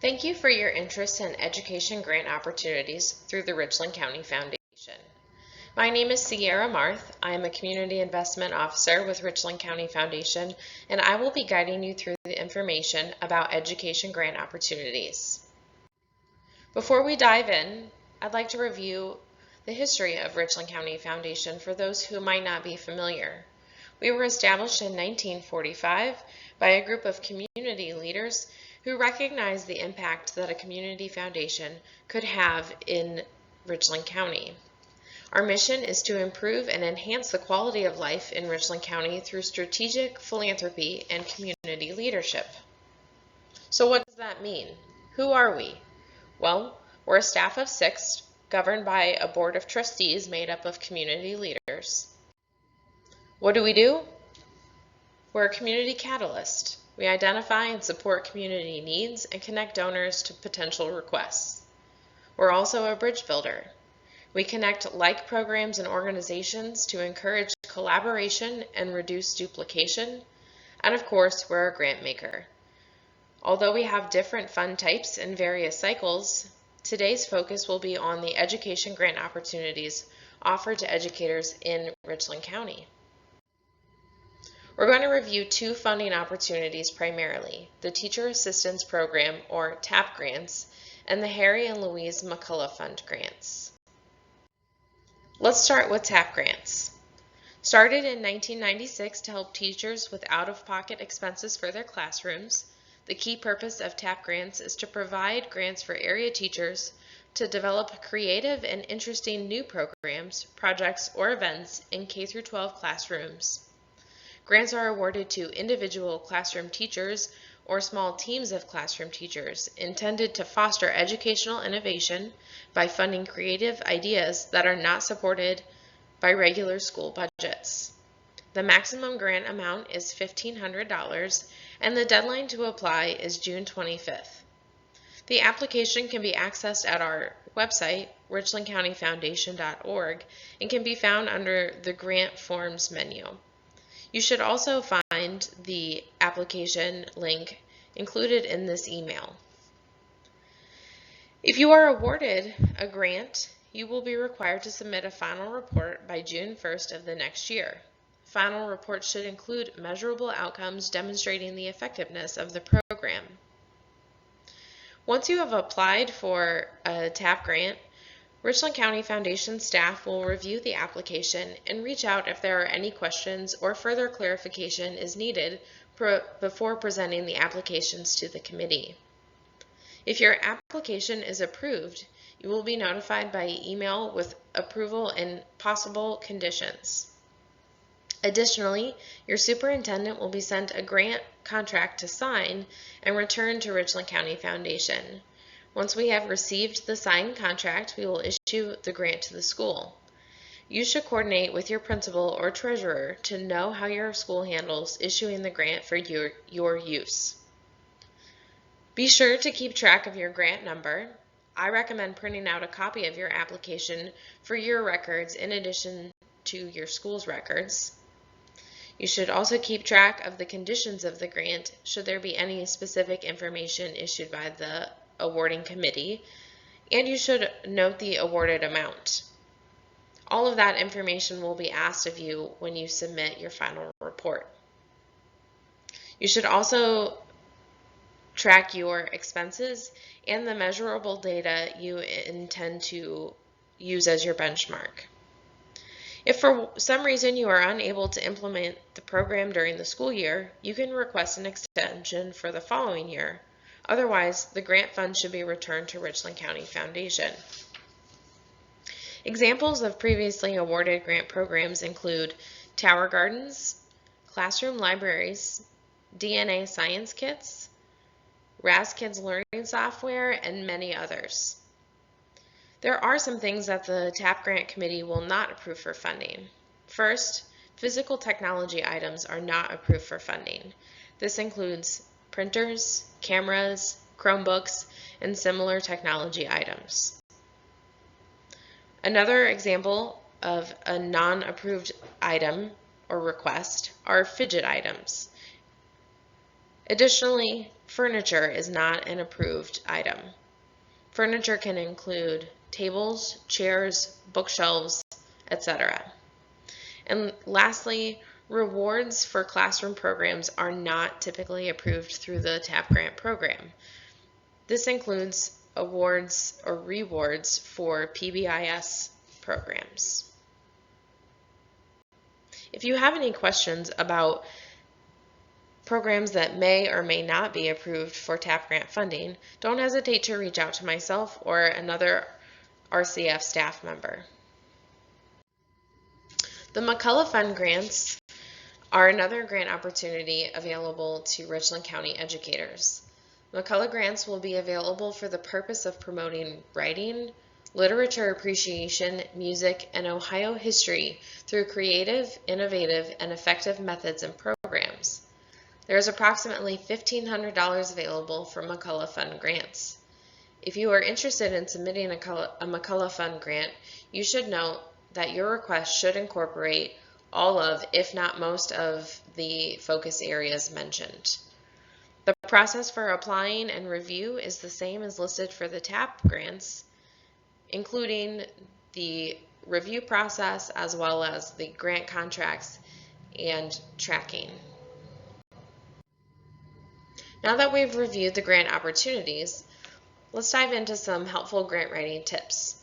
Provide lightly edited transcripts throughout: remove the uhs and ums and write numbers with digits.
Thank you for your interest in education grant opportunities through the Richland County Foundation. My name is Sierra Marth. I am a Community Investment Officer with Richland County Foundation, and I will be guiding you through the information about education grant opportunities. Before we dive in, I'd like to review the history of Richland County Foundation for those who might not be familiar. We were established in 1945 by a group of community leaders who recognized the impact that a community foundation could have in Richland County. Our mission is to improve and enhance the quality of life in Richland County through strategic philanthropy and community leadership. So what does that mean? Who are we? Well, we're a staff of 6 governed by a board of trustees made up of community leaders. What do? We're a community catalyst. We identify and support community needs and connect donors to potential requests. We're also a bridge builder. We connect like programs and organizations to encourage collaboration and reduce duplication. And of course, we're a grant maker. Although we have different fund types and various cycles, today's focus will be on the education grant opportunities offered to educators in Richland County. We're going to review 2 funding opportunities primarily, the Teacher Assistance Program, or TAP grants, and the Harry and Louise McCullough Fund grants. Let's start with TAP grants. Started in 1996 to help teachers with out-of-pocket expenses for their classrooms, the key purpose of TAP grants is to provide grants for area teachers to develop creative and interesting new programs, projects, or events in K-12 classrooms. Grants are awarded to individual classroom teachers or small teams of classroom teachers, intended to foster educational innovation by funding creative ideas that are not supported by regular school budgets. The maximum grant amount is $1,500, and the deadline to apply is June 25th. The application can be accessed at our website, richlandcountyfoundation.org, and can be found under the Grant Forms menu. You should also find the application link included in this email. If you are awarded a grant, you will be required to submit a final report by June 1st of the next year. Final reports should include measurable outcomes demonstrating the effectiveness of the program. Once you have applied for a TAP grant, Richland County Foundation staff will review the application and reach out if there are any questions or further clarification is needed before presenting the applications to the committee. If your application is approved, you will be notified by email with approval and possible conditions. Additionally, your superintendent will be sent a grant contract to sign and return to Richland County Foundation. Once we have received the signed contract, we will issue the grant to the school. You should coordinate with your principal or treasurer to know how your school handles issuing the grant for your use. Be sure to keep track of your grant number. I recommend printing out a copy of your application for your records in addition to your school's records. You should also keep track of the conditions of the grant should there be any specific information issued by the awarding committee, and you should note the awarded amount. All of that information will be asked of you when you submit your final report. You should also track your expenses and the measurable data you intend to use as your benchmark. If for some reason you are unable to implement the program during the school year, you can request an extension for the following year. Otherwise, the grant fund should be returned to Richland County Foundation. Examples of previously awarded grant programs include Tower Gardens, Classroom Libraries, DNA Science Kits, RazKids Learning Software, and many others. There are some things that the TAP Grant Committee will not approve for funding. First, physical technology items are not approved for funding. This includes printers, cameras, Chromebooks, and similar technology items. Another example of a non-approved item or request are fidget items. Additionally, furniture is not an approved item. Furniture can include tables, chairs, bookshelves, etc. And lastly, rewards for classroom programs are not typically approved through the TAP grant program. This includes awards or rewards for PBIS programs. If you have any questions about programs that may or may not be approved for TAP grant funding, don't hesitate to reach out to myself or another RCF staff member. The McCullough Fund grants are another grant opportunity available to Richland County educators. McCullough grants will be available for the purpose of promoting writing, literature appreciation, music, and Ohio history through creative, innovative, and effective methods and programs. There is approximately $1,500 available for McCullough Fund grants. If you are interested in submitting a McCullough Fund grant, you should note that your request should incorporate all of, if not most of, the focus areas mentioned. The process for applying and review is the same as listed for the TAP grants, including the review process as well as the grant contracts and tracking. Now that we've reviewed the grant opportunities, let's dive into some helpful grant writing tips.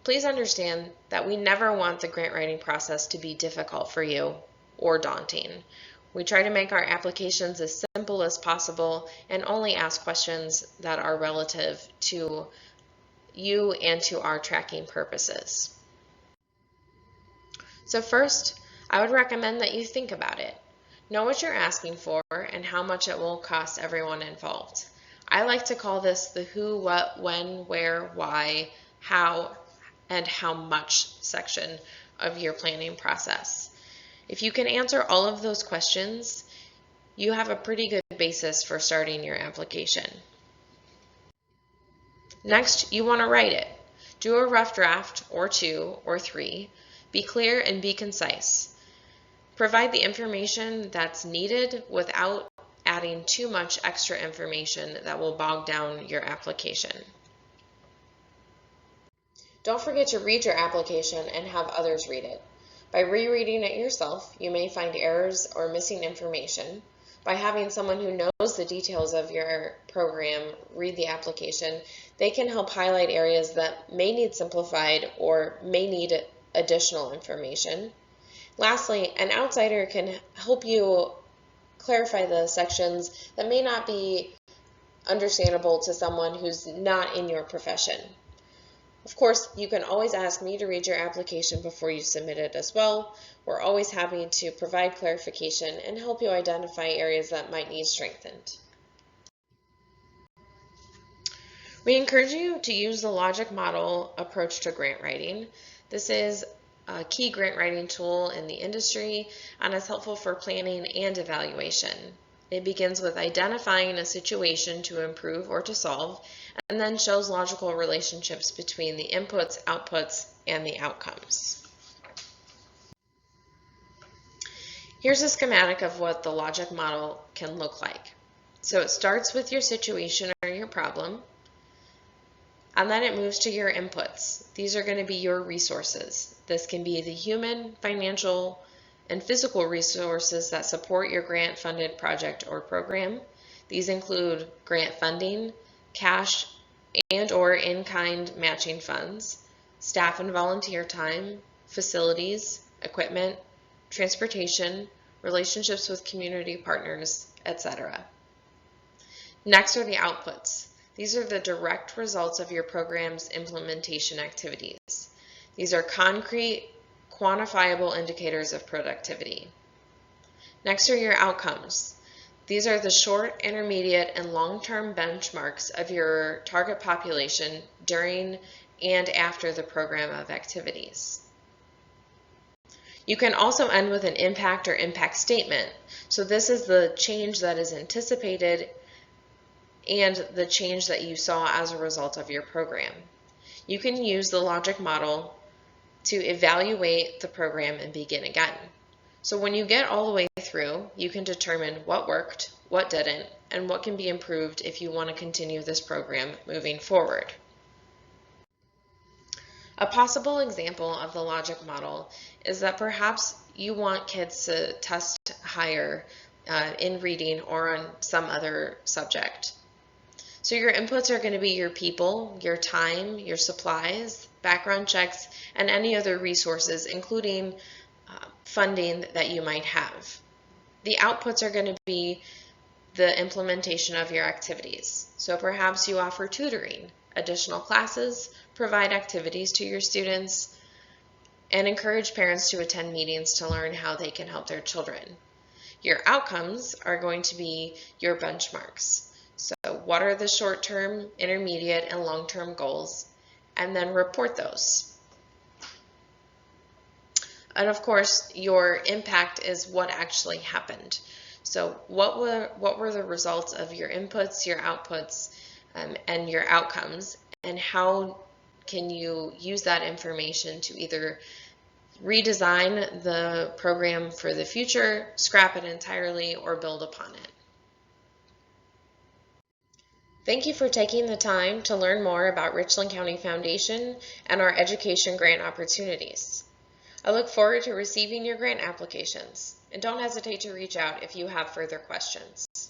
Please understand that we never want the grant writing process to be difficult for you or daunting. We try to make our applications as simple as possible and only ask questions that are relative to you and to our tracking purposes. So first, I would recommend that you think about it. Know what you're asking for and how much it will cost everyone involved. I like to call this the who, what, when, where, why, how, and how much section of your planning process. If you can answer all of those questions, you have a pretty good basis for starting your application. Next, you want to write it. Do a rough draft or 2 or 3. Be clear and be concise. Provide the information that's needed without adding too much extra information that will bog down your application. Don't forget to read your application and have others read it. By rereading it yourself, you may find errors or missing information. By having someone who knows the details of your program read the application, they can help highlight areas that may need simplified or may need additional information. Lastly, an outsider can help you clarify the sections that may not be understandable to someone who's not in your profession. Of course, you can always ask me to read your application before you submit it as well. We're always happy to provide clarification and help you identify areas that might need strengthened. We encourage you to use the logic model approach to grant writing. This is a key grant writing tool in the industry and is helpful for planning and evaluation. It begins with identifying a situation to improve or to solve, and then shows logical relationships between the inputs, outputs, and the outcomes. Here's a schematic of what the logic model can look like. So it starts with your situation or your problem, and then it moves to your inputs. These are going to be your resources. This can be the human, financial, and physical resources that support your grant-funded project or program. These include grant funding, cash and or in-kind matching funds, staff and volunteer time, facilities, equipment, transportation, relationships with community partners, etc. Next are the outputs. These are the direct results of your program's implementation activities. These are concrete, quantifiable indicators of productivity. Next are your outcomes. These are the short, intermediate, and long-term benchmarks of your target population during and after the program of activities. You can also end with an impact or impact statement. So this is the change that is anticipated and the change that you saw as a result of your program. You can use the logic model to evaluate the program and begin again. So when you get all the way through, you can determine what worked, what didn't, and what can be improved if you want to continue this program moving forward. A possible example of the logic model is that perhaps you want kids to test higher in reading or on some other subject. So your inputs are going to be your people, your time, your supplies, background checks, and any other resources, including funding that you might have. The outputs are going to be the implementation of your activities. So perhaps you offer tutoring, additional classes, provide activities to your students, and encourage parents to attend meetings to learn how they can help their children. Your outcomes are going to be your benchmarks. So what are the short-term, intermediate, and long-term goals? And then report those. And of course, your impact is what actually happened. So what were the results of your inputs, your outputs, and your outcomes, and how can you use that information to either redesign the program for the future, scrap it entirely, or build upon it? Thank you for taking the time to learn more about Richland County Foundation and our education grant opportunities. I look forward to receiving your grant applications, and don't hesitate to reach out if you have further questions.